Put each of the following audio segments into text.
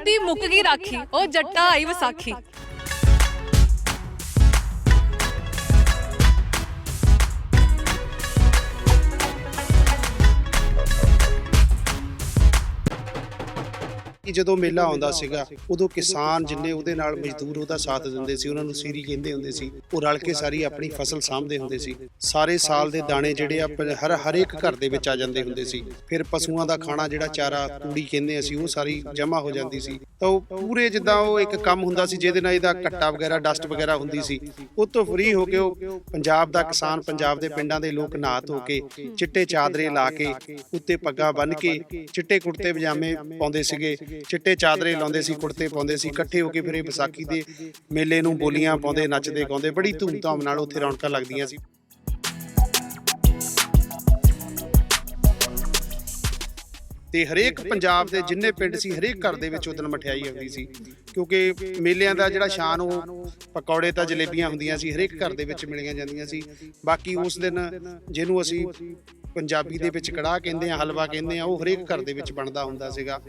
दी मुक गई राखी, ओ जट्टा आई विसाखी। ਕਿ ਜਦੋਂ ਮੇਲਾ ਆਉਂਦਾ ਸੀਗਾ ਉਦੋਂ ਕਿਸਾਨ ਜਿੰਨੇ ਉਹਦੇ ਨਾਲ ਮਜ਼ਦੂਰ ਉਹਦਾ ਸਾਥ ਦਿੰਦੇ ਸੀ, ਉਹਨਾਂ ਨੂੰ ਸੀਰੀ ਕਹਿੰਦੇ ਹੁੰਦੇ ਸੀ, ਉਹ ਰਲ ਕੇ ਸਾਰੀ ਆਪਣੀ ਫਸਲ ਸਾਂਭਦੇ ਹੁੰਦੇ ਸੀ। ਸਾਰੇ ਸਾਲ ਦੇ ਦਾਣੇ ਜਿਹੜੇ ਆ ਹਰੇਕ ਘਰ ਦੇ ਵਿੱਚ ਆ ਜਾਂਦੇ ਹੁੰਦੇ ਸੀ। ਫਿਰ ਪਸ਼ੂਆਂ ਦਾ ਖਾਣਾ ਜਿਹੜਾ ਚਾਰਾ ਤੂੜੀ ਕਹਿੰਦੇ ਅਸੀਂ, ਉਹ ਸਾਰੀ ਜਮ੍ਹਾਂ ਹੋ ਜਾਂਦੀ ਸੀ। ਤਾਂ ਉਹ ਪੂਰੇ ਜਿੱਦਾਂ ਉਹ ਇੱਕ ਕੰਮ ਹੁੰਦਾ ਸੀ ਜਿਹਦੇ ਨਾਲ ਇਹਦਾ ਘੱਟਾ ਵਗੈਰਾ ਡਸਟ ਵਗੈਰਾ ਹੁੰਦੀ ਸੀ, ਉਹ ਤੋਂ ਫਰੀ ਹੋ ਕੇ ਉਹ ਪੰਜਾਬ ਦਾ ਕਿਸਾਨ, ਪੰਜਾਬ ਦੇ ਪਿੰਡਾਂ ਦੇ ਲੋਕ ਨਹਾ ਧੋ ਕੇ ਚਿੱਟੇ ਚਾਦਰੇ ਲਾ ਕੇ ਉੱਤੇ ਪੱਗਾਂ ਬੰਨ੍ਹ ਕੇ ਚਿੱਟੇ ਕੁੜਤੇ ਪਜਾਮੇ ਪਾਉਂਦੇ ਸੀਗੇ, ਚਿੱਟੇ ਚਾਦਰੇ ਲਾਉਂਦੇ ਸੀ, ਕੁੜਤੇ ਪਾਉਂਦੇ ਸੀ, ਇਕੱਠੇ ਹੋ ਕੇ ਫਿਰ ਇਹ ਵਿਸਾਖੀ ਦੇ ਮੇਲੇ ਨੂੰ ਬੋਲੀਆਂ ਪਾਉਂਦੇ, ਨੱਚਦੇ ਗਾਉਂਦੇ, ਬੜੀ ਧੂਮ-ਧਾਮ ਨਾਲ ਉੱਥੇ ਰੌਣਕਾਂ ਲੱਗਦੀਆਂ ਸੀ। ਤੇ ਹਰੇਕ ਪੰਜਾਬ ਦੇ ਜਿੰਨੇ ਪਿੰਡ ਸੀ, ਹਰੇਕ ਘਰ ਦੇ ਵਿੱਚ ਉਸ ਦਿਨ ਮਠਿਆਈ ਆਉਂਦੀ ਸੀ, ਕਿਉਂਕਿ ਮੇਲਿਆਂ ਦਾ ਜਿਹੜਾ ਸ਼ਾਨ, ਉਹ ਪਕੌੜੇ ਤਾਂ ਜਲੇਬੀਆਂ ਹੁੰਦੀਆਂ ਸੀ, ਹਰੇਕ ਘਰ ਦੇ ਵਿੱਚ ਮਿਲੀਆਂ ਜਾਂਦੀਆਂ ਸੀ। ਬਾਕੀ ਉਸ ਦਿਨ ਜਿਹਨੂੰ ਅਸੀਂ ਪੰਜਾਬੀ ਦੇ ਵਿੱਚ ਕੜਾਹ ਕਹਿੰਦੇ ਆ, ਹਲਵਾ ਕਹਿੰਦੇ ਆ, ਉਹ ਹਰੇਕ ਘਰ ਦੇ ਵਿੱਚ ਬਣਦਾ ਹੁੰਦਾ ਸੀਗਾ।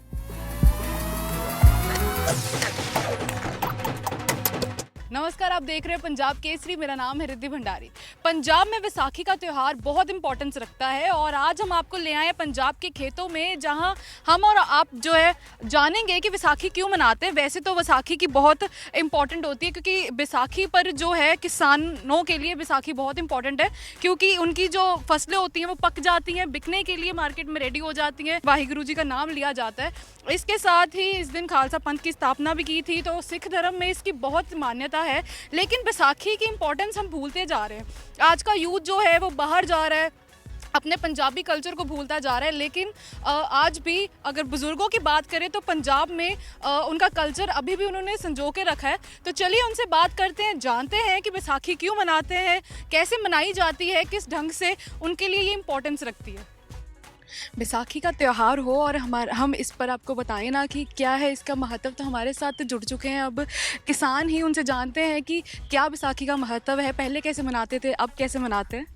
नमस्कार, आप देख रहे हैं पंजाब केसरी। मेरा नाम है रिद्धि भंडारी। पंजाब में विसाखी का त्यौहार बहुत इंपॉर्टेंस रखता है और आज हम आपको ले आए हैं पंजाब के खेतों में, जहां हम और आप जो है जानेंगे कि विसाखी क्यों मनाते हैं। वैसे तो विसाखी की बहुत इंपॉर्टेंट होती है, क्योंकि विसाखी पर जो है किसानों के लिए विसाखी बहुत इंपॉर्टेंट है, क्योंकि उनकी जो फसलें होती हैं वो पक जाती हैं, बिकने के लिए मार्केट में रेडी हो जाती हैं, वाहिगुरु जी का नाम लिया जाता है। इसके साथ ही इस दिन खालसा पंथ की स्थापना भी की थी, तो सिख धर्म में इसकी बहुत मान्यता है। लेकिन बैसाखी की इंपॉर्टेंस हम भूलते जा रहे हैं। आज का यूथ जो है वो बाहर जा रहा है, अपने पंजाबी कल्चर को भूलता जा रहा है। लेकिन आज भी अगर बुज़ुर्गों की बात करें तो पंजाब में उनका कल्चर अभी भी उन्होंने संजो के रखा है। तो चलिए उनसे बात करते हैं, जानते हैं कि बैसाखी क्यों मनाते हैं, कैसे मनाई जाती है, किस ढंग से उनके लिए ये इम्पोर्टेंस रखती है। बैसाखी का त्यौहार हो और हम इस पर आपको बताएं ना कि क्या है इसका महत्व। तो हमारे साथ तो जुड़ चुके हैं अब किसान ही, उनसे जानते हैं कि क्या बैसाखी का महत्व है, पहले कैसे मनाते थे, अब कैसे मनाते हैं।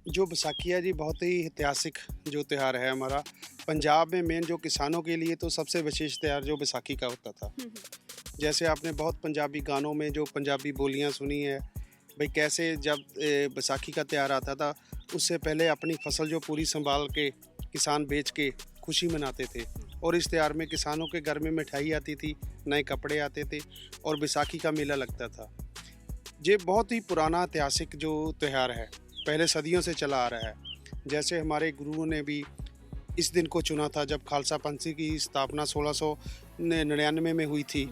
जो बैसाखी है जी, बहुत ही ऐतिहासिक जो त्यौहार है हमारा पंजाब में। मेन जो किसानों के लिए तो सबसे विशेष त्यौहार जो बैसाखी का होता था। जैसे आपने बहुत पंजाबी गानों में जो पंजाबी बोलियाँ सुनी है भाई, कैसे जब बैसाखी का त्यौहार आता था उससे पहले अपनी फसल जो पूरी संभाल के किसान बेच के खुशी मनाते थे। और इस त्यौहार में किसानों के घर में मिठाई आती थी, नए कपड़े आते थे और बैसाखी का मेला लगता था। ये बहुत ही पुराना ऐतिहासिक जो त्यौहार है, पहले सदियों से चला आ रहा है। जैसे हमारे गुरुओं ने भी इस दिन को चुना था जब खालसा पंथ की स्थापना 1699 में हुई थी।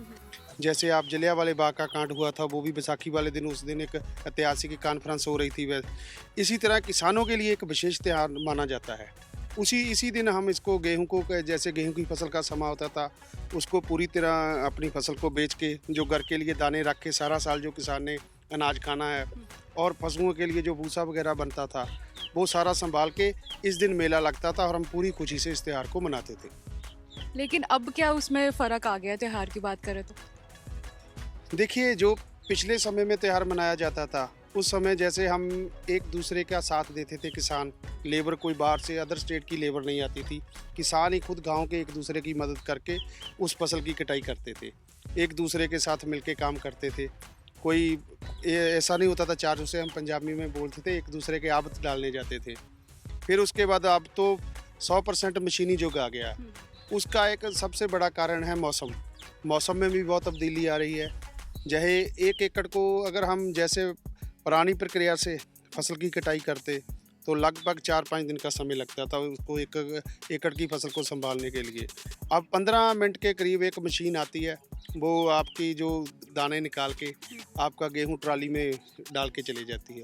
जैसे आप जलियांवाले बाग का कांड हुआ था, वो भी बैसाखी वाले दिन, उस दिन एक ऐतिहासिक कॉन्फ्रेंस हो रही थी। इसी तरह किसानों के लिए एक विशेष त्यौहार माना जाता है। इसी दिन हम इसको गेहूं को, जैसे गेहूं की फसल का समय होता था, उसको पूरी तरह अपनी फसल को बेच के जो घर के लिए दाने रख के सारा साल जो किसान ने अनाज खाना है, और पशुओं के लिए जो भूसा वगैरह बनता था, वो सारा संभाल के इस दिन मेला लगता था और हम पूरी खुशी से इस त्यौहार को मनाते थे। लेकिन अब क्या उसमें फ़र्क आ गया त्यौहार की बात करें तो? देखिए, जो पिछले समय में त्यौहार मनाया जाता था, उस समय जैसे हम एक दूसरे का साथ देते थे। किसान लेबर, कोई बाहर से अदर स्टेट की लेबर नहीं आती थी, किसान ही खुद गांव के एक दूसरे की मदद करके उस फसल की कटाई करते थे, एक दूसरे के साथ मिलके काम करते थे। कोई ऐसा नहीं होता था चार, उसे हम पंजाबी में बोलते थे, एक दूसरे के आबत डालने जाते थे। फिर उसके बाद अब तो 100% मशीनी युग आ गया। उसका एक सबसे बड़ा कारण है मौसम। मौसम में भी बहुत तब्दीली आ रही है। चाहे 1 एकड़ को अगर हम जैसे पुरानी प्रक्रिया से फसल की कटाई करते तो लगभग 4-5 दिन का समय लगता था उसको 1 एकड़ की फसल को संभालने के लिए। अब 15 मिनट के करीब एक मशीन आती है, वो आपकी जो दाने निकाल के आपका गेहूं ट्राली में डाल के चली जाती है।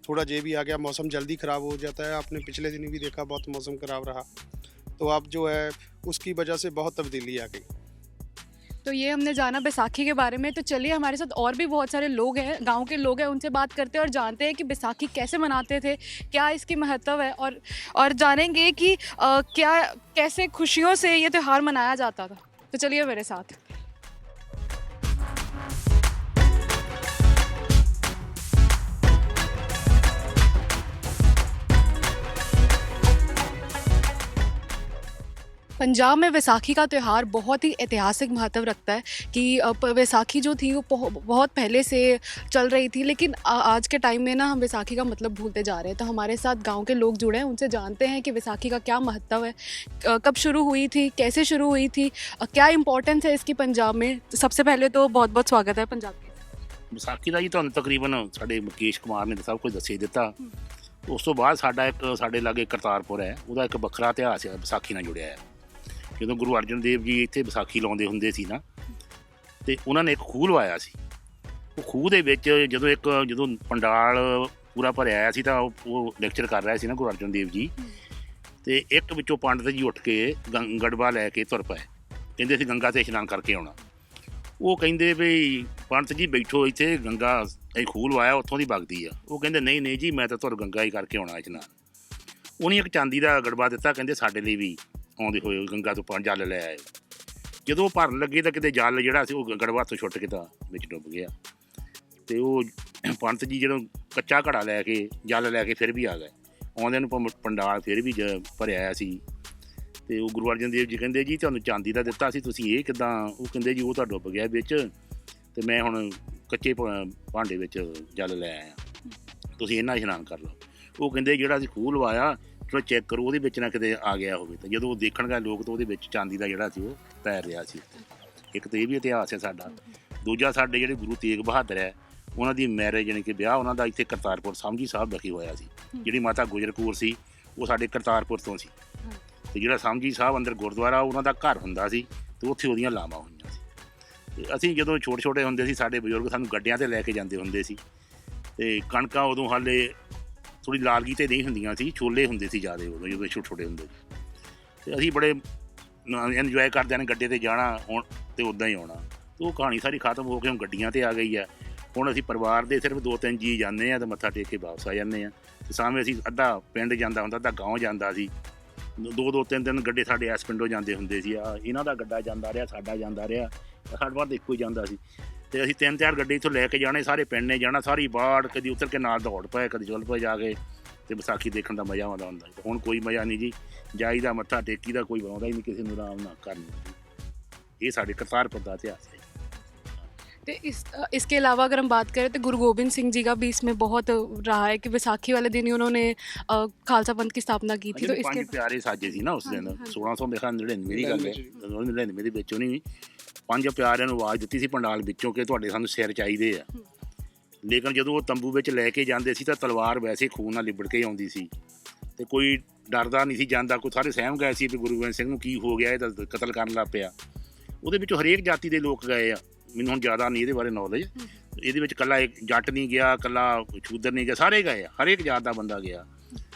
थोड़ा ये भी आ गया, मौसम जल्दी ख़राब हो जाता है। आपने पिछले दिन भी देखा, बहुत मौसम ख़राब रहा, तो अब जो है उसकी वजह से बहुत तब्दीली आ गई। तो ये हमने जाना बैसाखी के बारे में। तो चलिए हमारे साथ और भी बहुत सारे लोग हैं, गांव के लोग हैं, उनसे बात करते हैं और जानते हैं कि बैसाखी कैसे मनाते थे, क्या इसकी महत्व है, और जानेंगे कि क्या कैसे खुशियों से ये त्यौहार मनाया जाता था। तो चलिए मेरे साथ। पंजाब में वैसाखी का त्यौहार बहुत ही ऐतिहासिक महत्व रखता है कि वैसाखी जो थी वो बहुत पहले से चल रही थी, लेकिन आज के टाइम में ना हम वैसाखी का मतलब भूलते जा रहे हैं। तो हमारे साथ गांव के लोग जुड़े हैं, उनसे जानते हैं कि वैसाखी का क्या महत्व है, कब शुरू हुई थी, कैसे शुरू हुई थी, क्या इंपॉर्टेंस है इसकी पंजाब में। सबसे पहले तो बहुत बहुत स्वागत है पंजाब के। ਵਿਸਾਖੀ ਦਾ ਜੀ ਤੁਹਾਨੂੰ ਤਕਰੀਬਨ ਸਾਡੇ ਮੁਕੇਸ਼ ਕੁਮਾਰ ਨੇ ਸਭ ਕੁਝ ਦੱਸੇ ਦਿੱਤਾ। ਉਸ ਤੋਂ ਬਾਅਦ ਸਾਡਾ ਇੱਕ ਸਾਡੇ ਲਾਗੇ ਕਰਤਾਰਪੁਰ ਹੈ, ਉਹਦਾ ਇੱਕ ਵੱਖਰਾ ਇਤਿਹਾਸ ਹੈ, ਵਿਸਾਖੀ ਨਾਲ ਜੁੜਿਆ ਹੈ। ਜਦੋਂ ਗੁਰੂ ਅਰਜਨ ਦੇਵ ਜੀ ਇੱਥੇ ਵਿਸਾਖੀ ਲਾਉਂਦੇ ਹੁੰਦੇ ਸੀ ਨਾ, ਤੇ ਉਹਨਾਂ ਨੇ ਇੱਕ ਖੂਹ ਲਵਾਇਆ ਸੀ। ਉਹ ਖੂਹ ਦੇ ਵਿੱਚ ਜਦੋਂ ਪੰਡਾਲ ਪੂਰਾ ਭਰਿਆ ਆਇਆ ਸੀ ਤਾਂ ਉਹ ਲੈਕਚਰ ਕਰ ਰਿਹਾ ਸੀ ਨਾ ਗੁਰੂ ਅਰਜਨ ਦੇਵ ਜੀ, ਤੇ ਇੱਕ ਵਿੱਚੋਂ ਪੰਡਤ ਜੀ ਉੱਠ ਕੇ ਗੜਵਾ ਲੈ ਕੇ ਤੁਰ ਪਏ। ਕਹਿੰਦੇ ਸੀ ਗੰਗਾ 'ਤੇ ਇਸ਼ਨਾਨ ਕਰਕੇ ਆਉਣਾ। ਉਹ ਕਹਿੰਦੇ ਵੀ ਪੰਡਤ ਜੀ ਬੈਠੋ ਇੱਥੇ, ਗੰਗਾ ਇਹ ਖੂਹ ਲਵਾਇਆ ਉੱਥੋਂ ਦੀ ਵਗਦੀ ਆ। ਉਹ ਕਹਿੰਦੇ ਨਹੀਂ ਨਹੀਂ ਜੀ, ਮੈਂ ਤਾਂ ਤੁਰ ਗੰਗਾ ਹੀ ਕਰਕੇ ਆਉਣਾ ਇਸ਼ਨਾਨ। ਉਹਨੇ ਇੱਕ ਚਾਂਦੀ ਦਾ ਗੜਵਾ ਦਿੱਤਾ, ਕਹਿੰਦੇ ਸਾਡੇ ਲਈ ਵੀ ਆਉਂਦੇ ਹੋਏ ਗੰਗਾ ਤੋਂ ਜਲ ਲੈ ਆਏ। ਜਦੋਂ ਉਹ ਭਰਨ ਲੱਗੇ ਤਾਂ ਕਿਤੇ ਜਲ ਜਿਹੜਾ ਸੀ ਉਹ ਗੜਵਾ ਤੋਂ ਛੁੱਟ ਕੇ ਤਾਂ ਵਿੱਚ ਡੁੱਬ ਗਿਆ। ਅਤੇ ਉਹ ਪੰਡਤ ਜੀ ਜਦੋਂ ਕੱਚਾ ਘੜਾ ਲੈ ਕੇ ਜਲ ਲੈ ਕੇ ਫਿਰ ਵੀ ਆ ਗਏ। ਆਉਂਦਿਆਂ ਨੂੰ ਪੰਡਾਲ ਫਿਰ ਵੀ ਭਰਿਆ ਆਇਆ ਸੀ। ਅਤੇ ਉਹ ਗੁਰੂ ਅਰਜਨ ਦੇਵ ਜੀ ਕਹਿੰਦੇ ਜੀ ਤੁਹਾਨੂੰ ਚਾਂਦੀ ਦਾ ਦਿੱਤਾ ਸੀ, ਤੁਸੀਂ ਇਹ ਕਿੱਦਾਂ? ਉਹ ਕਹਿੰਦੇ ਜੀ ਉਹ ਤਾਂ ਡੁੱਬ ਗਿਆ ਵਿੱਚ, ਅਤੇ ਮੈਂ ਹੁਣ ਕੱਚੇ ਭਾਂਡੇ ਵਿੱਚ ਜਲ ਲੈ ਆਇਆ, ਤੁਸੀਂ ਇਹਨਾਂ ਇਸ਼ਨਾਨ ਕਰ ਲਓ। ਉਹ ਕਹਿੰਦੇ ਜਿਹੜਾ ਅਸੀਂ ਖੂਹ ਲਵਾਇਆ ਚਲੋ ਚੈੱਕ ਕਰੋ ਉਹਦੇ ਵਿੱਚ ਨਾ ਕਿਤੇ ਆ ਗਿਆ ਹੋਵੇ। ਤਾਂ ਜਦੋਂ ਉਹ ਦੇਖਣ ਗਏ ਲੋਕ ਤਾਂ ਉਹਦੇ ਵਿੱਚ ਚਾਂਦੀ ਦਾ ਜਿਹੜਾ ਸੀ ਉਹ ਤੈਰ ਰਿਹਾ ਸੀ। ਇੱਕ ਤਾਂ ਇਹ ਵੀ ਇਤਿਹਾਸ ਹੈ ਸਾਡਾ। ਦੂਜਾ ਸਾਡੇ ਜਿਹੜੇ ਗੁਰੂ ਤੇਗ ਬਹਾਦਰ ਹੈ, ਉਹਨਾਂ ਦੀ ਮੈਰਿਜ ਯਾਨੀ ਕਿ ਵਿਆਹ ਉਹਨਾਂ ਦਾ ਇੱਥੇ ਕਰਤਾਰਪੁਰ ਸਾਂਝੀ ਸਾਹਿਬ ਵਿਖੇ ਹੋਇਆ ਸੀ। ਜਿਹੜੀ ਮਾਤਾ ਗੁਜਰ ਕੌਰ ਸੀ ਉਹ ਸਾਡੇ ਕਰਤਾਰਪੁਰ ਤੋਂ ਸੀ, ਅਤੇ ਜਿਹੜਾ ਸਾਂਝੀ ਸਾਹਿਬ ਅੰਦਰ ਗੁਰਦੁਆਰਾ ਉਹਨਾਂ ਦਾ ਘਰ ਹੁੰਦਾ ਸੀ, ਅਤੇ ਉੱਥੇ ਉਹਦੀਆਂ ਲਾਵਾਂ ਹੋਈਆਂ ਸੀ। ਅਤੇ ਅਸੀਂ ਜਦੋਂ ਛੋਟੇ ਛੋਟੇ ਹੁੰਦੇ ਸੀ ਸਾਡੇ ਬਜ਼ੁਰਗ ਸਾਨੂੰ ਗੱਡਿਆਂ 'ਤੇ ਲੈ ਕੇ ਜਾਂਦੇ ਹੁੰਦੇ ਸੀ। ਅਤੇ ਕਣਕਾਂ ਉਦੋਂ ਹਾਲੇ ਥੋੜ੍ਹੀ ਲਾਲਗੀ 'ਤੇ ਨਹੀਂ ਹੁੰਦੀਆਂ ਸੀ, ਛੋਲੇ ਹੁੰਦੇ ਸੀ ਜ਼ਿਆਦਾ ਉਦੋਂ ਜਦੋਂ ਛੋਟੇ ਛੋਟੇ ਹੁੰਦੇ ਸੀ। ਅਤੇ ਅਸੀਂ ਬੜੇ ਇੰਜੋਏ ਕਰਦਿਆਂ ਨੇ ਗੱਡੇ 'ਤੇ ਜਾਣਾ ਹੁਣ ਅਤੇ ਉੱਦਾਂ ਹੀ ਆਉਣਾ। ਅਤੇ ਉਹ ਕਹਾਣੀ ਸਾਰੀ ਖਤਮ ਹੋ ਕੇ ਹੁਣ ਗੱਡੀਆਂ 'ਤੇ ਆ ਗਈ ਹੈ। ਹੁਣ ਅਸੀਂ ਪਰਿਵਾਰ ਦੇ ਸਿਰਫ 2-3 ਜੀਅ ਜਾਂਦੇ ਹਾਂ ਅਤੇ ਮੱਥਾ ਟੇਕ ਕੇ ਵਾਪਸ ਆ ਜਾਂਦੇ ਹਾਂ। ਅਤੇ ਸਾਹਮਣੇ ਅਸੀਂ ਅੱਧਾ ਪਿੰਡ ਜਾਂਦਾ ਹੁੰਦਾ, ਅੱਧਾ ਗਾঁਓ ਜਾਂਦਾ ਸੀ। 2-2 3-3 ਗੱਡੇ ਸਾਡੇ ਇਸ ਪਿੰਡੋਂ ਜਾਂਦੇ ਹੁੰਦੇ ਸੀ। ਇਹਨਾਂ ਦਾ ਗੱਡਾ ਜਾਂਦਾ ਰਿਹਾ, ਸਾਡਾ ਜਾਂਦਾ ਰਿਹਾ, ਸਾਡੇ ਵੱਲ ਇੱਕੋ ਹੀ ਜਾਂਦਾ ਸੀ। ਅਤੇ ਅਸੀਂ 3-4 ਗੱਡੇ ਇੱਥੋਂ ਲੈ ਕੇ ਜਾਣੇ, ਸਾਰੇ ਪਿੰਡ ਨੇ ਜਾਣਾ, ਸਾਰੀ ਬਾੜ ਕਦੀ ਉਤਰ ਕੇ ਨਾਲ ਦੌੜ ਪਏ, ਕਦੀ ਚੁੱਲ ਪਏ ਜਾ ਕੇ। ਅਤੇ ਵਿਸਾਖੀ ਦੇਖਣ ਦਾ ਮਜ਼ਾ ਆਉਂਦਾ ਹੁੰਦਾ। ਅਤੇ ਹੁਣ ਕੋਈ ਮਜ਼ਾ ਨਹੀਂ ਜੀ, ਜਾਈਦਾ ਮੱਥਾ ਟੇਕੀ ਦਾ ਕੋਈ ਬਣਾਉਂਦਾ ਹੀ ਨਹੀਂ, ਕਿਸੇ ਨੂੰ ਆਰਾਮ ਨਾਲ ਕਰਨੀ। ਇਹ ਸਾਡੇ ਕਰਤਾਰਪੁਰ ਦਾ ਇਤਿਹਾਸ ਹੈ। तो इसके अलावा अगर हम बात करें तो गुरु गोबिंद सिंह जी का भी इसमें बहुत रहा है कि विसाखी वाले दिन ही उन्होंने खालसा पंथ की स्थापना की थी। तो इसके प्यारे साजे ਸੀ ਨਾ ਉਸ ਦਿਨ 1699 ਦੀ ਗੱਲ ਹੈ। 99 ਦੇ ਵਿੱਚ ਉਹਨੇ 5 ਪਿਆਰਿਆਂ ਨੂੰ ਆਵਾਜ਼ ਦਿੱਤੀ ਸੀ ਪੰਡਾਲ ਵਿੱਚੋਂ ਕਿ ਤੁਹਾਡੇ ਸਾਨੂੰ ਸਿਰ ਚਾਹੀਦੇ ਆ। ਲੇਕਿਨ ਜਦੋਂ ਉਹ ਤੰਬੂ ਵਿੱਚ ਲੈ ਕੇ ਜਾਂਦੇ ਸੀ ਤਾਂ ਤਲਵਾਰ ਵੈਸੇ ਖੂਨ ਨਾਲ ਲਿਬੜ ਕੇ ਆਉਂਦੀ ਸੀ, ਅਤੇ ਕੋਈ ਡਰਦਾ ਨਹੀਂ ਸੀ ਜਾਂਦਾ। ਕੋਈ ਸਾਰੇ ਸਹਿਮ ਗਏ ਸੀ ਵੀ ਗੁਰੂ ਗੋਬਿੰਦ ਸਿੰਘ ਨੂੰ ਕੀ ਹੋ ਗਿਆ, ਇਹ ਤਾਂ ਕਤਲ ਕਰਨ ਲੱਗ ਪਿਆ। ਉਹਦੇ ਵਿੱਚੋਂ ਹਰੇਕ ਜਾਤੀ ਦੇ ਲੋਕ ਗਏ ਆ। ਮੈਨੂੰ ਹੁਣ ਜ਼ਿਆਦਾ ਨਹੀਂ ਇਹਦੇ ਬਾਰੇ ਨੌਲੇਜ। ਇਹਦੇ ਵਿੱਚ ਇਕੱਲਾ ਇੱਕ ਜੱਟ ਨਹੀਂ ਗਿਆ, ਇਕੱਲਾ ਸ਼ੂਦਰ ਨਹੀਂ ਗਿਆ, ਸਾਰੇ ਗਏ ਆ, ਹਰੇਕ ਜਾਤ ਦਾ ਬੰਦਾ ਗਿਆ।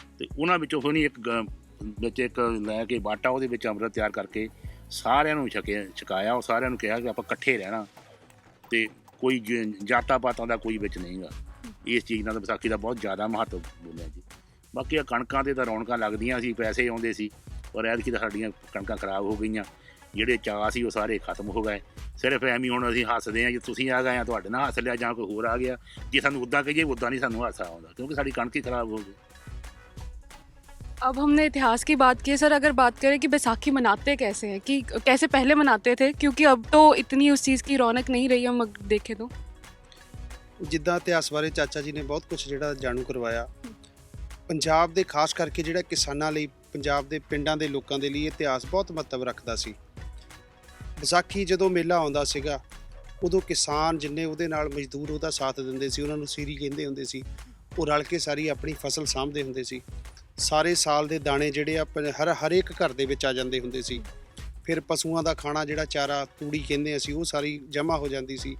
ਅਤੇ ਉਹਨਾਂ ਵਿੱਚੋਂ ਫਿਰ ਨਹੀਂ ਇੱਕ ਲੈ ਕੇ ਬਾਟਾ, ਉਹਦੇ ਵਿੱਚ ਅੰਮ੍ਰਿਤ ਤਿਆਰ ਕਰਕੇ ਸਾਰਿਆਂ ਨੂੰ ਛਕਾਇਆ। ਉਹ ਸਾਰਿਆਂ ਨੂੰ ਕਿਹਾ ਕਿ ਆਪਾਂ ਇਕੱਠੇ ਰਹਿਣਾ, ਅਤੇ ਕੋਈ ਜਾਤਾਂ ਪਾਤਾਂ ਦਾ ਕੋਈ ਵਿੱਚ ਨਹੀਂ ਗਾ। ਇਸ ਚੀਜ਼ ਨਾਲ ਵਿਸਾਖੀ ਦਾ ਬਹੁਤ ਜ਼ਿਆਦਾ ਮਹੱਤਵ ਬੋਲਿਆ ਜੀ। ਬਾਕੀ ਆ ਕਣਕਾਂ 'ਤੇ ਤਾਂ ਰੌਣਕਾਂ ਲੱਗਦੀਆਂ ਸੀ, ਪੈਸੇ ਆਉਂਦੇ ਸੀ, ਪਰ ਐਤਕੀ ਤਾਂ ਸਾਡੀਆਂ ਕਣਕਾਂ ਖਰਾਬ ਹੋ ਗਈਆਂ। ਜਿਹੜੇ ਚਾਅ ਸੀ ਉਹ ਸਾਰੇ ਖਤਮ ਹੋ ਗਏ। ਸਿਰਫ ਐਵੇਂ ਹੁਣ ਅਸੀਂ ਹੱਸਦੇ ਹਾਂ ਜੇ ਤੁਸੀਂ ਆ ਗਏ ਆ, ਤੁਹਾਡੇ ਨਾਲ ਹੱਸ ਲਿਆ, ਜਾਂ ਕੋਈ ਹੋਰ ਆ ਗਿਆ। ਜੇ ਸਾਨੂੰ ਉੱਦਾਂ ਕਹੀਏ ਉੱਦਾਂ ਨਹੀਂ ਸਾਨੂੰ ਹਾਸਾ ਆਉਂਦਾ, ਕਿਉਂਕਿ ਸਾਡੀ ਕਣਕ ਹੀ ਖਰਾਬ ਹੋ ਗਈ। अब हमने इतिहास की बात की सर, अगर बात करें कि बैसाखी मनाते कैसे हैं, कि कैसे पहले मनाते थे, क्योंकि अब तो इतनी उस चीज़ की रौनक नहीं रही हम देखें तो। ਜਿੱਦਾਂ ਇਤਿਹਾਸ ਬਾਰੇ ਚਾਚਾ ਜੀ ਨੇ ਬਹੁਤ ਕੁਝ ਜਿਹੜਾ ਜਾਣੂ ਕਰਵਾਇਆ। ਪੰਜਾਬ ਦੇ ਖਾਸ ਕਰਕੇ ਜਿਹੜਾ ਕਿਸਾਨਾਂ ਲਈ, ਪੰਜਾਬ ਦੇ ਪਿੰਡਾਂ ਦੇ ਲੋਕਾਂ ਦੇ ਲਈ ਇਤਿਹਾਸ ਬਹੁਤ ਮਹੱਤਵ ਰੱਖਦਾ ਸੀ। ਵਿਸਾਖੀ ਜਦੋਂ ਮੇਲਾ ਆਉਂਦਾ ਸੀਗਾ ਉਦੋਂ ਕਿਸਾਨ ਜਿੰਨੇ ਉਹਦੇ ਨਾਲ ਮਜ਼ਦੂਰ ਉਹਦਾ ਸਾਥ ਦਿੰਦੇ ਸੀ, ਉਹਨਾਂ ਨੂੰ ਸੀਰੀ ਕਹਿੰਦੇ ਹੁੰਦੇ ਸੀ, ਉਹ ਰਲ ਕੇ ਸਾਰੀ ਆਪਣੀ ਫਸਲ ਸਾਂਭਦੇ ਹੁੰਦੇ ਸੀ। ਸਾਰੇ ਸਾਲ ਦੇ ਦਾਣੇ ਜਿਹੜੇ ਆ ਹਰੇਕ ਘਰ ਦੇ ਵਿੱਚ ਆ ਜਾਂਦੇ ਹੁੰਦੇ ਸੀ। ਫਿਰ ਪਸ਼ੂਆਂ ਦਾ ਖਾਣਾ ਜਿਹੜਾ ਚਾਰਾ, ਤੂੜੀ ਕਹਿੰਦੇ ਅਸੀਂ, ਉਹ ਸਾਰੀ ਜਮ੍ਹਾਂ ਹੋ ਜਾਂਦੀ ਸੀ।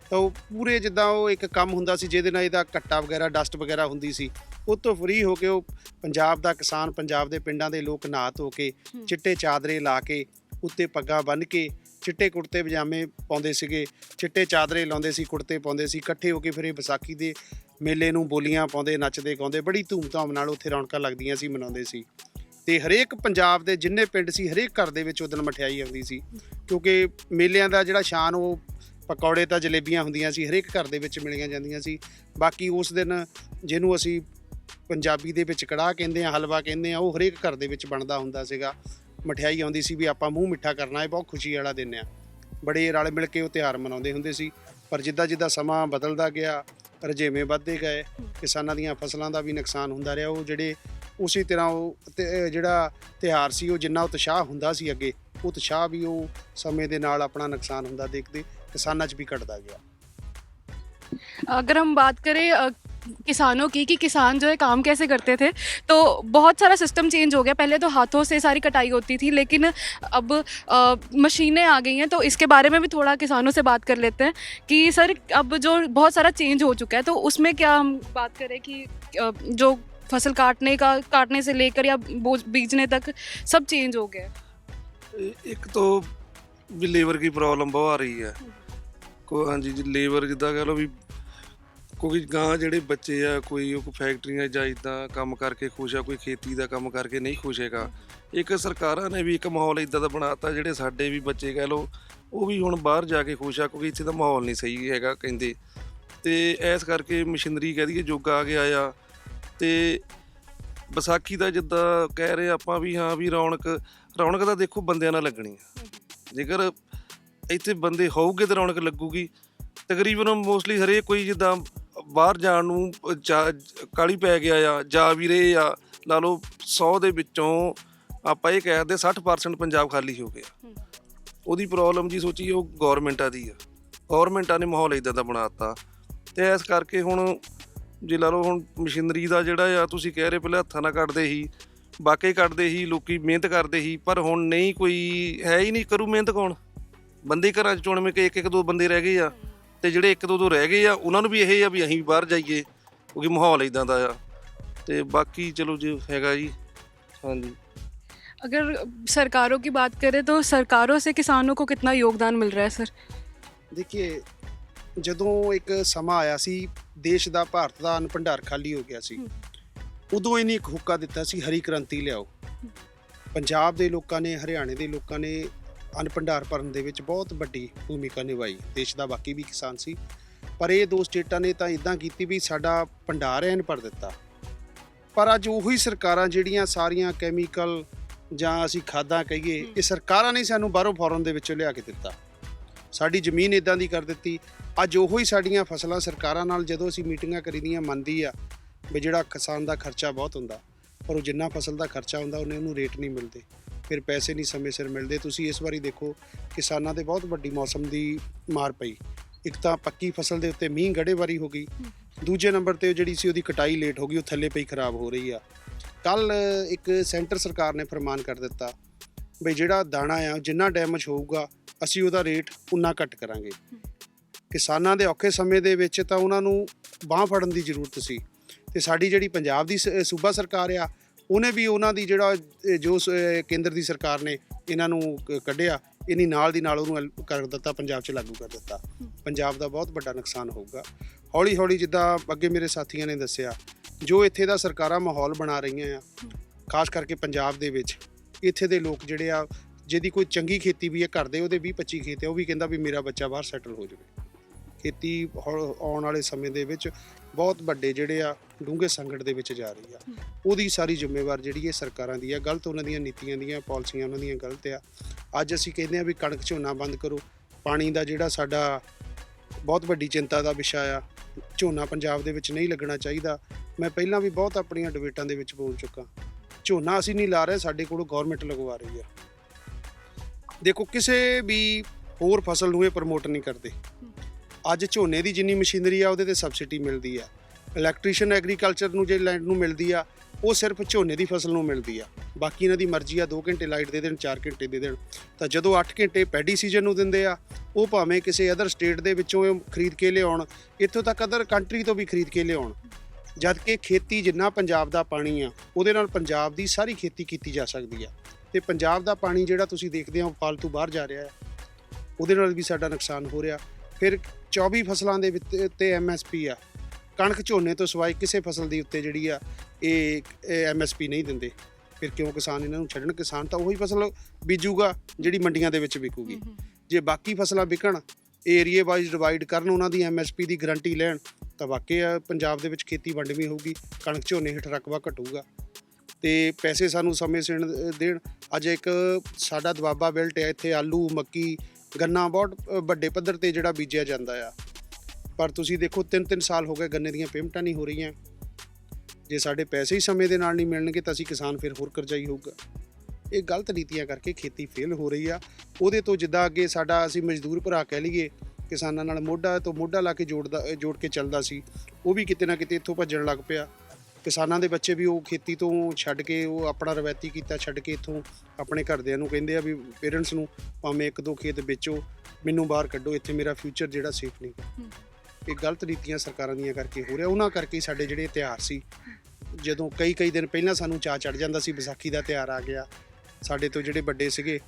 ਤਾਂ ਉਹ ਪੂਰੇ ਜਿੱਦਾਂ ਉਹ ਇੱਕ ਕੰਮ ਹੁੰਦਾ ਸੀ ਜਿਹਦੇ ਨਾਲ ਇਹਦਾ ਘੱਟਾ ਵਗੈਰਾ, ਡਸਟ ਵਗੈਰਾ ਹੁੰਦੀ ਸੀ, ਉਹ ਤੋਂ ਫਰੀ ਹੋ ਕੇ ਉਹ ਪੰਜਾਬ ਦਾ ਕਿਸਾਨ, ਪੰਜਾਬ ਦੇ ਪਿੰਡਾਂ ਦੇ ਲੋਕ ਨਹਾ ਧੋ ਕੇ, ਚਿੱਟੇ ਚਾਦਰੇ ਲਾ ਕੇ, ਉੱਤੇ ਪੱਗਾਂ ਬੰਨ੍ਹ ਕੇ, ਚਿੱਟੇ ਕੁੜਤੇ ਪਜਾਮੇ ਪਾਉਂਦੇ ਸੀਗੇ, ਚਿੱਟੇ ਚਾਦਰੇ ਲਾਉਂਦੇ ਸੀ, ਕੁੜਤੇ ਪਾਉਂਦੇ ਸੀ, ਇਕੱਠੇ ਹੋ ਕੇ ਫਿਰ ਇਹ ਵਿਸਾਖੀ ਦੇ ਮੇਲੇ ਨੂੰ ਬੋਲੀਆਂ ਪਾਉਂਦੇ, ਨੱਚਦੇ ਗਾਉਂਦੇ, ਬੜੀ ਧੂਮ-ਧਾਮ ਨਾਲ ਉੱਥੇ ਰੌਣਕਾਂ ਲੱਗਦੀਆਂ ਸੀ, ਮਨਾਉਂਦੇ ਸੀ। ਅਤੇ ਹਰੇਕ ਪੰਜਾਬ ਦੇ ਜਿੰਨੇ ਪਿੰਡ ਸੀ, ਹਰੇਕ ਘਰ ਦੇ ਵਿੱਚ ਉਹ ਦਿਨ ਮਠਿਆਈ ਆਉਂਦੀ ਸੀ, ਕਿਉਂਕਿ ਮੇਲਿਆਂ ਦਾ ਜਿਹੜਾ ਸ਼ਾਨ, ਉਹ ਪਕੌੜੇ ਤਾਂ ਜਲੇਬੀਆਂ ਹੁੰਦੀਆਂ ਸੀ, ਹਰੇਕ ਘਰ ਦੇ ਵਿੱਚ ਮਿਲੀਆਂ ਜਾਂਦੀਆਂ ਸੀ। ਬਾਕੀ ਉਸ ਦਿਨ ਜਿਹਨੂੰ ਅਸੀਂ ਪੰਜਾਬੀ ਦੇ ਵਿੱਚ ਕੜਾਹ ਕਹਿੰਦੇ ਹਾਂ, ਹਲਵਾ ਕਹਿੰਦੇ ਹਾਂ, ਉਹ ਹਰੇਕ ਘਰ ਦੇ ਵਿੱਚ ਬਣਦਾ ਹੁੰਦਾ ਸੀਗਾ। ਮਠਿਆਈ ਆਉਂਦੀ ਸੀ ਵੀ ਆਪਾਂ ਮੂੰਹ ਮਿੱਠਾ ਕਰਨਾ, ਇਹ ਬਹੁਤ ਖੁਸ਼ੀ ਵਾਲਾ ਦਿਨ ਆ। ਬੜੇ ਰਲ ਮਿਲ ਕੇ ਉਹ ਤਿਉਹਾਰ ਮਨਾਉਂਦੇ ਹੁੰਦੇ ਸੀ। ਪਰ ਜਿੱਦਾਂ ਜਿੱਦਾਂ ਸਮਾਂ ਬਦਲਦਾ ਗਿਆ, ਰੁਝੇਵੇਂ ਵੱਧਦੇ ਗਏ, ਕਿਸਾਨਾਂ ਦੀਆਂ ਫਸਲਾਂ ਦਾ ਵੀ ਨੁਕਸਾਨ ਹੁੰਦਾ ਰਿਹਾ। ਉਹ ਜਿਹੜੇ ਉਸੇ ਤਰ੍ਹਾਂ ਜਿਹੜਾ ਤਿਉਹਾਰ ਸੀ, ਉਹ ਜਿੰਨਾ ਉਤਸ਼ਾਹ ਹੁੰਦਾ ਸੀ ਅੱਗੇ, ਉਹ ਉਤਸ਼ਾਹ ਵੀ ਉਹ ਸਮੇਂ ਦੇ ਨਾਲ ਆਪਣਾ ਨੁਕਸਾਨ ਹੁੰਦਾ ਦੇਖਦੇ किसानों च भी घटता गया। अगर हम बात करें किसानों की कि किसान जो है काम कैसे करते थे, तो बहुत सारा सिस्टम चेंज हो गया। पहले तो हाथों से सारी कटाई होती थी, लेकिन अब मशीनें आ गई हैं। तो इसके बारे में भी थोड़ा किसानों से बात कर लेते हैं कि सर अब जो बहुत सारा चेंज हो चुका है, तो उसमें क्या हम बात करें कि जो फसल काटने से लेकर या बीजने तक सब चेंज हो गया है। एक तो भी लेबर की प्रॉब्लम बहुत आ रही है। हाँ जी, लेबर जिदा कह लो भी क्योंकि गांव ਜਿਹੜੇ ਬੱਚੇ ਆ ਕੋਈ ਉਹ ਫੈਕਟਰੀਆਂ ਜਾਂ ਇੱਦਾਂ ਕੰਮ ਕਰਕੇ ਖੁਸ਼ ਆ, ਕੋਈ ਖੇਤੀ ਦਾ ਕੰਮ ਕਰਕੇ ਨਹੀਂ ਖੁਸ਼ ਹੈਗਾ। ਇੱਕ ਸਰਕਾਰਾਂ ਨੇ ਵੀ ਇੱਕ ਮਾਹੌਲ ਇੱਦਾਂ ਦਾ ਬਣਾਤਾ, ਜਿਹੜੇ ਸਾਡੇ ਵੀ ਬੱਚੇ ਕਹਿ ਲਓ ਉਹ ਵੀ ਹੁਣ ਬਾਹਰ ਜਾ ਕੇ ਖੁਸ਼ ਆ, ਕਿਉਂਕਿ ਇੱਥੇ ਦਾ ਮਾਹੌਲ ਨਹੀਂ ਸਹੀ ਹੈਗਾ ਕਹਿੰਦੇ। ਤੇ ਇਸ ਕਰਕੇ ਮਸ਼ੀਨਰੀ ਕਹਿ ਦਈਏ ਯੁੱਗ ਆ ਗਿਆ ਆ। ਤੇ ਵਿਸਾਖੀ ਦਾ ਜਿੱਦਾਂ ਕਹਿ ਰਹੇ ਆਪਾਂ ਵੀ ਹਾਂ ਵੀ ਰੌਣਕ ਤਾਂ ਦੇਖੋ ਬੰਦਿਆਂ ਨਾਲ ਲੱਗਣੀ ਆ। ਜੇਕਰ ਇੱਥੇ ਬੰਦੇ ਹੋਊਗੇ ਤਾਂ ਰੌਣਕ ਲੱਗੂਗੀ। ਤਕਰੀਬਨ ਮੋਸਟਲੀ ਹਰੇਕ ਕੋਈ ਜਿੱਦਾਂ ਬਾਹਰ ਜਾਣ ਨੂੰ ਕਾਹਲੀ ਪੈ ਗਿਆ ਆ, ਜਾ ਵੀ ਰਹੇ ਆ। ਲਾ ਲਓ 100 ਦੇ ਵਿੱਚੋਂ ਆਪਾਂ ਇਹ ਕਹਿ ਦਿੰਦੇ 60% ਪੰਜਾਬ ਖਾਲੀ ਹੋ ਗਿਆ। ਉਹਦੀ ਪ੍ਰੋਬਲਮ ਜੀ ਸੋਚੀ ਉਹ ਗੌਰਮੈਂਟਾਂ ਦੀ ਆ। ਗੌਰਮੈਂਟਾਂ ਨੇ ਮਾਹੌਲ ਇੱਦਾਂ ਦਾ ਬਣਾ ਦਿੱਤਾ। ਅਤੇ ਇਸ ਕਰਕੇ ਹੁਣ ਜੇ ਲਾ ਲਓ ਹੁਣ ਮਸ਼ੀਨਰੀ ਦਾ ਜਿਹੜਾ ਆ ਤੁਸੀਂ ਕਹਿ ਰਹੇ ਪਹਿਲਾਂ ਹੱਥਾਂ ਨਾਲ ਕੱਟਦੇ ਸੀ, ਵਾਕਈ ਕੱਟਦੇ ਸੀ, ਲੋਕ ਮਿਹਨਤ ਕਰਦੇ ਸੀ। ਪਰ ਹੁਣ ਨਹੀਂ, ਕੋਈ ਹੈ ਹੀ ਨਹੀਂ ਕਰੂ ਮਿਹਨਤ ਕੌਣ। ਬੰਦੇ ਘਰਾਂ 'ਚ ਚੁਣਵੇਂ ਕਿ ਇੱਕ ਦੋ ਬੰਦੇ ਰਹਿ ਗਏ ਆ, ਅਤੇ ਜਿਹੜੇ ਇੱਕ ਦੋ ਰਹਿ ਗਏ ਆ ਉਹਨਾਂ ਨੂੰ ਵੀ ਇਹ ਆ ਵੀ ਅਸੀਂ ਵੀ ਬਾਹਰ ਜਾਈਏ, ਕਿਉਂਕਿ ਮਾਹੌਲ ਇੱਦਾਂ ਦਾ ਆ। ਅਤੇ ਬਾਕੀ ਚਲੋ ਜੇ ਹੈਗਾ ਜੀ। ਹਾਂਜੀ, अगर सरकारों की बात करें तो सरकारों से किसानों को कितना योगदान मिल रहा है सर? देखिए, ਜਦੋਂ ਇੱਕ ਸਮਾਂ ਆਇਆ ਸੀ ਦੇਸ਼ ਦਾ, ਭਾਰਤ ਦਾ ਅੰਨ ਭੰਡਾਰ ਖਾਲੀ ਹੋ ਗਿਆ ਸੀ, ਉਦੋਂ ਇਹਨੇ ਇੱਕ ਹੁੱਕਾ ਦਿੱਤਾ ਸੀ, ਹਰੀ ਕ੍ਰਾਂਤੀ ਲਿਆਓ। ਪੰਜਾਬ ਦੇ ਲੋਕਾਂ ਨੇ, ਹਰਿਆਣੇ ਦੇ ਲੋਕਾਂ ਨੇ ਅੰਨ ਭੰਡਾਰ ਭਰਨ ਦੇ ਵਿੱਚ ਬਹੁਤ ਵੱਡੀ ਭੂਮਿਕਾ ਨਿਭਾਈ। ਦੇਸ਼ ਦਾ ਬਾਕੀ ਵੀ ਕਿਸਾਨ ਸੀ, ਪਰ ਇਹ ਦੋ ਸਟੇਟਾਂ ਨੇ ਤਾਂ ਇੱਦਾਂ ਕੀਤੀ ਵੀ ਸਾਡਾ ਭੰਡਾਰ ਐਨ ਭਰ ਦਿੱਤਾ। ਪਰ ਅੱਜ ਉਹੀ ਸਰਕਾਰਾਂ ਜਿਹੜੀਆਂ ਸਾਰੀਆਂ ਕੈਮੀਕਲ ਜਾਂ ਅਸੀਂ ਖਾਦਾਂ ਕਹੀਏ, ਇਹ ਸਰਕਾਰਾਂ ਨੇ ਸਾਨੂੰ ਬਾਹਰੋਂ ਫੋਰਨ ਦੇ ਵਿੱਚੋਂ ਲਿਆ ਕੇ ਦਿੱਤਾ। ਸਾਡੀ ਜ਼ਮੀਨ ਇੱਦਾਂ ਦੀ ਕਰ ਦਿੱਤੀ। ਅੱਜ ਉਹੋ ਹੀ ਸਾਡੀਆਂ ਫਸਲਾਂ ਸਰਕਾਰਾਂ ਨਾਲ ਜਦੋਂ ਅਸੀਂ ਮੀਟਿੰਗਾਂ ਕਰੀਦੀਆਂ ਮੰਨਦੀ ਆ ਵੀ ਜਿਹੜਾ ਕਿਸਾਨ ਦਾ ਖਰਚਾ ਬਹੁਤ ਹੁੰਦਾ, ਪਰ ਉਹ ਜਿੰਨਾ ਫਸਲ ਦਾ ਖਰਚਾ ਹੁੰਦਾ ਉਹਨੂੰ ਰੇਟ ਨਹੀਂ ਮਿਲਦੇ, ਫਿਰ ਪੈਸੇ ਨਹੀਂ ਸਮੇਂ ਸਿਰ ਮਿਲਦੇ। ਤੁਸੀਂ ਇਸ ਵਾਰੀ ਦੇਖੋ ਕਿਸਾਨਾਂ 'ਤੇ ਬਹੁਤ ਵੱਡੀ ਮੌਸਮ ਦੀ ਮਾਰ ਪਈ। ਇੱਕ ਤਾਂ ਪੱਕੀ ਫਸਲ ਦੇ ਉੱਤੇ ਮੀਂਹ ਗੜੇਵਾਰੀ ਹੋ ਗਈ, ਦੂਜੇ ਨੰਬਰ 'ਤੇ ਜਿਹੜੀ ਸੀ ਉਹਦੀ ਕਟਾਈ ਲੇਟ ਹੋ ਗਈ, ਉਹ ਥੱਲੇ ਪਈ ਖਰਾਬ ਹੋ ਰਹੀ ਆ। ਕੱਲ੍ਹ ਇੱਕ ਸੈਂਟਰ ਸਰਕਾਰ ਨੇ ਫਰਮਾਨ ਕਰ ਦਿੱਤਾ ਵੀ ਜਿਹੜਾ ਦਾਣਾ ਆ ਜਿੰਨਾ ਡੈਮੇਜ ਹੋਊਗਾ ਅਸੀਂ ਉਹਦਾ ਰੇਟ ਉਨਾ ਘੱਟ ਕਰਾਂਗੇ। ਕਿਸਾਨਾਂ ਦੇ ਔਖੇ ਸਮੇਂ ਦੇ ਵਿੱਚ ਤਾਂ ਉਹਨਾਂ ਨੂੰ ਬਾਂਹ ਫੜਨ ਦੀ ਜ਼ਰੂਰਤ ਸੀ, ਅਤੇ ਸਾਡੀ ਜਿਹੜੀ ਪੰਜਾਬ ਦੀ ਸੂਬਾ ਸਰਕਾਰ ਆ ਉਹਨੇ ਵੀ ਉਹਨਾਂ ਦੀ ਜਿਹੜਾ ਜੋ ਕੇਂਦਰ ਦੀ ਸਰਕਾਰ ਨੇ ਇਹਨਾਂ ਨੂੰ ਕੱਢਿਆ, ਇਹਨੀ ਨਾਲ ਦੀ ਨਾਲ ਉਹਨੂੰ ਕਰ ਦਿੱਤਾ, ਪੰਜਾਬ 'ਚ ਲਾਗੂ ਕਰ ਦਿੱਤਾ। ਪੰਜਾਬ ਦਾ ਬਹੁਤ ਵੱਡਾ ਨੁਕਸਾਨ ਹੋਊਗਾ। ਹੌਲੀ ਹੌਲੀ ਜਿੱਦਾਂ ਅੱਗੇ ਮੇਰੇ ਸਾਥੀਆਂ ਨੇ ਦੱਸਿਆ, ਜੋ ਇੱਥੇ ਦਾ ਸਰਕਾਰਾਂ ਮਾਹੌਲ ਬਣਾ ਰਹੀਆਂ ਆ, ਖਾਸ ਕਰਕੇ ਪੰਜਾਬ ਦੇ ਵਿੱਚ ਇੱਥੇ ਦੇ ਲੋਕ ਜਿਹੜੇ ਆ, ਜਿਹਦੀ ਕੋਈ ਚੰਗੀ ਖੇਤੀ ਵੀ ਹੈ, ਘਰ ਦੇ ਉਹਦੇ 20-25 ਖੇਤ ਹੈ, ਉਹ ਵੀ ਕਹਿੰਦਾ ਵੀ ਮੇਰਾ ਬੱਚਾ ਬਾਹਰ ਸੈਟਲ ਹੋ ਜਾਵੇ। ਖੇਤੀ ਆਉਣ ਵਾਲੇ ਸਮੇਂ ਦੇ ਵਿੱਚ ਬਹੁਤ ਵੱਡੇ ਜਿਹੜੇ ਆ ਡੂੰਘੇ ਸੰਕਟ ਦੇ ਵਿੱਚ ਜਾ ਰਹੀ ਆ। ਉਹਦੀ ਸਾਰੀ ਜ਼ਿੰਮੇਵਾਰ ਜਿਹੜੀ ਇਹ ਸਰਕਾਰਾਂ ਦੀ ਆ। ਗਲਤ ਉਹਨਾਂ ਦੀਆਂ ਨੀਤੀਆਂ ਦੀਆਂ ਪਾਲਿਸੀਆਂ ਉਹਨਾਂ ਦੀਆਂ ਗਲਤ ਆ। ਅੱਜ ਅਸੀਂ ਕਹਿੰਦੇ ਆ ਵੀ ਕਣਕ ਝੋਨਾ ਬੰਦ ਕਰੋ। ਪਾਣੀ ਦਾ ਜਿਹੜਾ ਸਾਡਾ ਬਹੁਤ ਵੱਡੀ ਚਿੰਤਾ ਦਾ ਵਿਸ਼ਾ ਆ, ਝੋਨਾ ਪੰਜਾਬ ਦੇ ਵਿੱਚ ਨਹੀਂ ਲੱਗਣਾ ਚਾਹੀਦਾ। ਮੈਂ ਪਹਿਲਾਂ ਵੀ ਬਹੁਤ ਆਪਣੀਆਂ ਡਿਬੇਟਾਂ ਦੇ ਵਿੱਚ ਬੋਲ ਚੁੱਕਾ। ਝੋਨਾ ਅਸੀਂ ਨਹੀਂ ਲਾ ਰਹੇ, ਸਾਡੇ ਕੋਲੋਂ ਗੌਰਮੈਂਟ ਲਗਵਾ ਰਹੀ ਆ। ਦੇਖੋ, ਕਿਸੇ ਵੀ ਹੋਰ ਫਸਲ ਨੂੰ ਇਹ ਪ੍ਰਮੋਟ ਨਹੀਂ ਕਰਦੇ। ਅੱਜ ਝੋਨੇ ਦੀ ਜਿੰਨੀ ਮਸ਼ੀਨਰੀ ਆ ਉਹਦੇ 'ਤੇ ਸਬਸਿਡੀ ਮਿਲਦੀ ਆ। ਇਲੈਕਟ੍ਰੀਸ਼ੀਅਨ ਐਗਰੀਕਲਚਰ ਨੂੰ ਜੇ ਲੈਂਡ ਨੂੰ ਮਿਲਦੀ ਆ, ਉਹ ਸਿਰਫ ਝੋਨੇ ਦੀ ਫਸਲ ਨੂੰ ਮਿਲਦੀ ਆ। ਬਾਕੀ ਇਹਨਾਂ ਦੀ ਮਰਜ਼ੀ ਆ 2 ਘੰਟੇ ਲਾਈਟ ਦੇ ਦੇਣ, 4 ਘੰਟੇ ਦੇ ਦੇਣ। ਤਾਂ ਜਦੋਂ 8 ਘੰਟੇ ਪੈਡੀ ਸੀਜ਼ਨ ਨੂੰ ਦਿੰਦੇ ਆ, ਉਹ ਭਾਵੇਂ ਕਿਸੇ ਅਦਰ ਸਟੇਟ ਦੇ ਵਿੱਚੋਂ ਖਰੀਦ ਕੇ ਲਿਆਉਣ, ਇੱਥੋਂ ਤੱਕ ਅਦਰ ਕੰਟਰੀ ਤੋਂ ਵੀ ਖਰੀਦ ਕੇ ਲਿਆਉਣ। ਜਦ ਕਿ ਖੇਤੀ ਜਿੰਨਾ ਪੰਜਾਬ ਦਾ ਪਾਣੀ ਆ, ਉਹਦੇ ਨਾਲ ਪੰਜਾਬ ਦੀ ਸਾਰੀ ਖੇਤੀ ਕੀਤੀ ਜਾ ਸਕਦੀ ਆ। ਅਤੇ ਪੰਜਾਬ ਦਾ ਪਾਣੀ ਜਿਹੜਾ ਤੁਸੀਂ ਦੇਖਦੇ ਹੋ ਫਾਲਤੂ ਬਾਹਰ ਜਾ ਰਿਹਾ ਹੈ, ਉਹਦੇ ਨਾਲ ਵੀ ਸਾਡਾ ਨੁਕਸਾਨ ਹੋ ਰਿਹਾ। ਫਿਰ 24 ਫਸਲਾਂ ਦੇ ਉੱਤੇ MSP ਆ। ਕਣਕ ਝੋਨੇ ਤੋਂ ਸਿਵਾਏ ਕਿਸੇ ਫਸਲ ਦੇ ਉੱਤੇ ਜਿਹੜੀ ਆ ਇਹ MSP ਨਹੀਂ ਦਿੰਦੇ। ਫਿਰ ਕਿਉਂ ਕਿਸਾਨ ਇਹਨਾਂ ਨੂੰ ਛੱਡਣ? ਕਿਸਾਨ ਤਾਂ ਉਹੀ ਫਸਲ ਬੀਜੂਗਾ ਜਿਹੜੀ ਮੰਡੀਆਂ ਦੇ ਵਿੱਚ ਵਿਕੂਗੀ। ਜੇ ਬਾਕੀ ਫਸਲਾਂ ਵਿਕਣ, ਏਰੀਏ ਵਾਈਜ਼ ਡਿਵਾਈਡ ਕਰਨ, ਉਹਨਾਂ ਦੀ MSP ਦੀ ਗਰੰਟੀ ਲੈਣ, ਤਾਂ ਵਾਕਿਆ ਪੰਜਾਬ ਦੇ ਵਿੱਚ ਖੇਤੀ ਵੰਡਵੀਂ ਹੋਊਗੀ। ਕਣਕ ਝੋਨੇ ਹੇਠ ਰਕਬਾ ਘਟੂਗਾ। ਤੇ ਪੈਸੇ ਸਾਨੂੰ ਸਮੇਂ ਸਿਰ ਦੇਣ। ਅੱਜ ਇੱਕ ਸਾਡਾ ਦੁਆਬਾ ਬੈਲਟ ਹੈ, ਇੱਥੇ ਆਲੂ, ਮੱਕੀ, ਗੰਨਾ ਬਹੁਤ ਵੱਡੇ ਪੱਧਰ ਤੇ ਜਿਹੜਾ ਬੀਜਿਆ ਜਾਂਦਾ ਆ, ਪਰ ਤੁਸੀਂ ਦੇਖੋ 3-3 ਸਾਲ ਹੋ ਗਏ ਗੰਨੇ ਦੀਆਂ ਪੇਮੈਂਟਾਂ ਨਹੀਂ ਹੋ ਰਹੀਆਂ। ਜੇ ਸਾਡੇ ਪੈਸੇ ਹੀ ਸਮੇਂ ਦੇ ਨਾਲ ਨਹੀਂ ਮਿਲਣਗੇ ਤਾਂ ਅਸੀਂ ਕਿਸਾਨ ਫਿਰ ਹੋਰ ਕਰਜ਼ਾਈ ਹੋਊਗਾ। ਇਹ ਗਲਤ ਨੀਤੀਆਂ ਕਰਕੇ ਖੇਤੀ ਫੇਲ ਹੋ ਰਹੀ ਆ। ਉਹਦੇ ਤੋਂ ਜਿੱਦਾਂ ਅੱਗੇ ਸਾਡਾ ਅਸੀਂ ਮਜ਼ਦੂਰ ਭਰਾ ਕਹਿ ਲਈਏ, ਕਿਸਾਨਾਂ ਨਾਲ ਮੋਢਾ ਤੋਂ ਮੋਢਾ ਲਾ ਕੇ ਜੋੜ ਕੇ ਚੱਲਦਾ ਸੀ, ਉਹ ਵੀ ਕਿਤੇ ਨਾ ਕਿਤੇ ਇੱਥੋਂ ਭੱਜਣ ਲੱਗ ਪਿਆ। ਕਿਸਾਨਾਂ ਦੇ ਬੱਚੇ ਵੀ ਉਹ ਖੇਤੀ ਤੋਂ ਛੱਡ ਕੇ, ਉਹ ਆਪਣਾ ਰਵਾਇਤੀ ਕੀਤਾ ਛੱਡ ਕੇ ਇੱਥੋਂ ਆਪਣੇ ਘਰਦਿਆਂ ਨੂੰ ਕਹਿੰਦੇ ਆ ਵੀ ਪੇਰੈਂਟਸ ਨੂੰ, ਭਾਵੇਂ 1-2 ਖੇਤ ਵੇਚੋ, ਮੈਨੂੰ ਬਾਹਰ ਕੱਢੋ, ਇੱਥੇ ਮੇਰਾ ਫਿਊਚਰ ਜਿਹੜਾ ਸੇਫ ਨਹੀਂ ਗਾ। ਇਹ ਗਲਤ ਨੀਤੀਆਂ ਸਰਕਾਰਾਂ ਦੀਆਂ ਕਰਕੇ ਹੋ ਰਿਹਾ। ਉਹਨਾਂ ਕਰਕੇ ਸਾਡੇ ਜਿਹੜੇ ਤਿਉਹਾਰ ਸੀ, ਜਦੋਂ ਕਈ ਦਿਨ ਪਹਿਲਾਂ ਸਾਨੂੰ ਚਾਅ ਚੜ੍ਹ ਜਾਂਦਾ ਸੀ ਵਿਸਾਖੀ ਦਾ ਤਿਉਹਾਰ ਆ ਗਿਆ, ਸਾਡੇ ਤੋਂ ਜਿਹੜੇ ਵੱਡੇ ਸੀਗੇ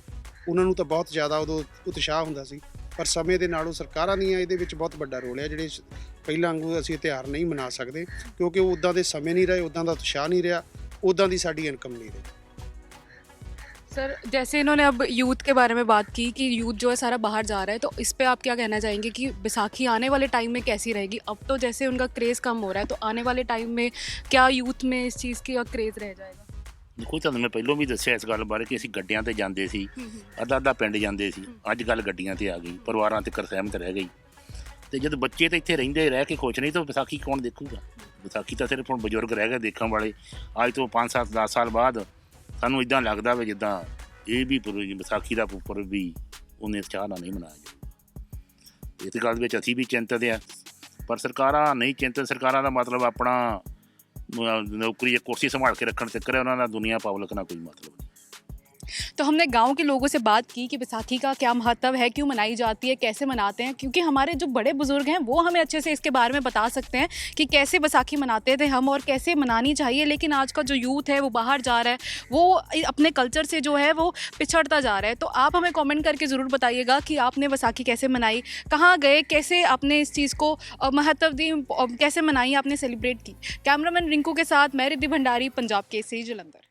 ਉਹਨਾਂ ਨੂੰ ਤਾਂ ਬਹੁਤ ਜ਼ਿਆਦਾ ਉਦੋਂ ਉਤਸ਼ਾਹ ਹੁੰਦਾ ਸੀ, ਪਰ ਸਮੇਂ ਦੇ ਨਾਲ ਉਹ ਸਰਕਾਰਾਂ ਦੀਆਂ ਇਹਦੇ ਵਿੱਚ ਬਹੁਤ ਵੱਡਾ ਰੋਲ ਹੈ। ਜਿਹੜੇ ਪਹਿਲਾਂ ਵਾਂਗੂ ਅਸੀਂ ਤਿਉਹਾਰ ਨਹੀਂ ਮਨਾ ਸਕਦੇ, ਕਿਉਂਕਿ ਉਹ ਉੱਦਾਂ ਦੇ ਸਮੇਂ ਨਹੀਂ ਰਹੇ, ਉੱਦਾਂ ਦਾ ਉਤਸ਼ਾਹ नहीं रहा, ਉੱਦਾਂ ਦੀ ਸਾਡੀ ਇਨਕਮ नहीं रही। सर, जैसे इन्होंने अब यूथ के बारे में बात की कि यूथ जो है सारा बाहर जा रहा है, तो इस पे आप क्या कहना चाहेंगे कि बैसाखी आने वाले टाइम में कैसी रहेगी? अब तो जैसे उनका क्रेज़ कम हो रहा है, तो आने वाले टाइम में क्या यूथ में इस चीज़ का क्रेज़ रह जाएगा? ਦੇਖੋ ਤੁਹਾਨੂੰ ਮੈਂ ਪਹਿਲਾਂ ਵੀ ਦੱਸਿਆ ਇਸ ਗੱਲ ਬਾਰੇ ਕਿ ਅਸੀਂ ਗੱਡੀਆਂ ਤੇ ਜਾਂਦੇ ਸੀ, ਅੱਧਾ ਪਿੰਡ ਜਾਂਦੇ ਸੀ। ਅੱਜ ਕੱਲ੍ਹ ਗੱਡੀਆਂ ਤੇ ਆ ਗਈ, ਪਰਿਵਾਰਾਂ ਤੇ ਸਹਿਮਤ ਰਹਿ ਗਈ। ਤੇ ਜਦ ਬੱਚੇ ਤਾਂ ਇੱਥੇ ਰਹਿੰਦੇ ਰਹਿ ਕੇ ਖੁਸ਼ ਨਹੀਂ, ਤਾਂ ਵਿਸਾਖੀ ਕੌਣ ਦੇਖੂਗਾ? ਵਿਸਾਖੀ ਤਾਂ ਸਿਰਫ ਹੁਣ ਬਜ਼ੁਰਗ ਰਹਿ ਗਏ ਦੇਖਣ ਵਾਲੇ। ਅੱਜ ਤੋਂ 5-7-10 ਸਾਲ ਬਾਅਦ ਸਾਨੂੰ ਇੱਦਾਂ ਲੱਗਦਾ ਵੀ ਜਿੱਦਾਂ ਇਹ ਵੀ ਵਿਸਾਖੀ ਦਾ ਪੁਰਬ ਵੀ ਉਹਨੇ ਚਾਹ ਨਾਲ ਨਹੀਂ ਮਨਾਇਆ ਜਾਵੇ। ਇਸ ਗੱਲ ਵਿੱਚ ਅਸੀਂ ਵੀ ਚਿੰਤਤ ਹਾਂ, ਪਰ ਸਰਕਾਰਾਂ ਨਹੀਂ ਚਿੰਤਤ। ਸਰਕਾਰਾਂ ਦਾ ਮਤਲਬ ਆਪਣਾ नौकरी या कुर्सी संभाल के रखने तक उन्होंने दुनिया पब्लिक ना कोई मतलब नहीं। तो हमने गांव के लोगों से बात की कि बैसाखी का क्या महत्व है, क्यों मनाई जाती है, कैसे मनाते हैं, क्योंकि हमारे जो बड़े बुजुर्ग हैं वो हमें अच्छे से इसके बारे में बता सकते हैं कि कैसे बैसाखी मनाते थे हम और कैसे मनानी चाहिए। लेकिन आज का जो यूथ है वो बाहर जा रहा है, वो अपने कल्चर से जो है वो पिछड़ता जा रहा है। तो आप हमें कमेंट करके ज़रूर बताइएगा कि आपने बैसाखी कैसे मनाई, कहाँ गए, कैसे आपने इस चीज़ को महत्व दी, कैसे मनाई, आपने सेलिब्रेट की। कैमरामैन रिंकू के साथ मैं रिद्धि भंडारी, पंजाब केसरी, जलंधर।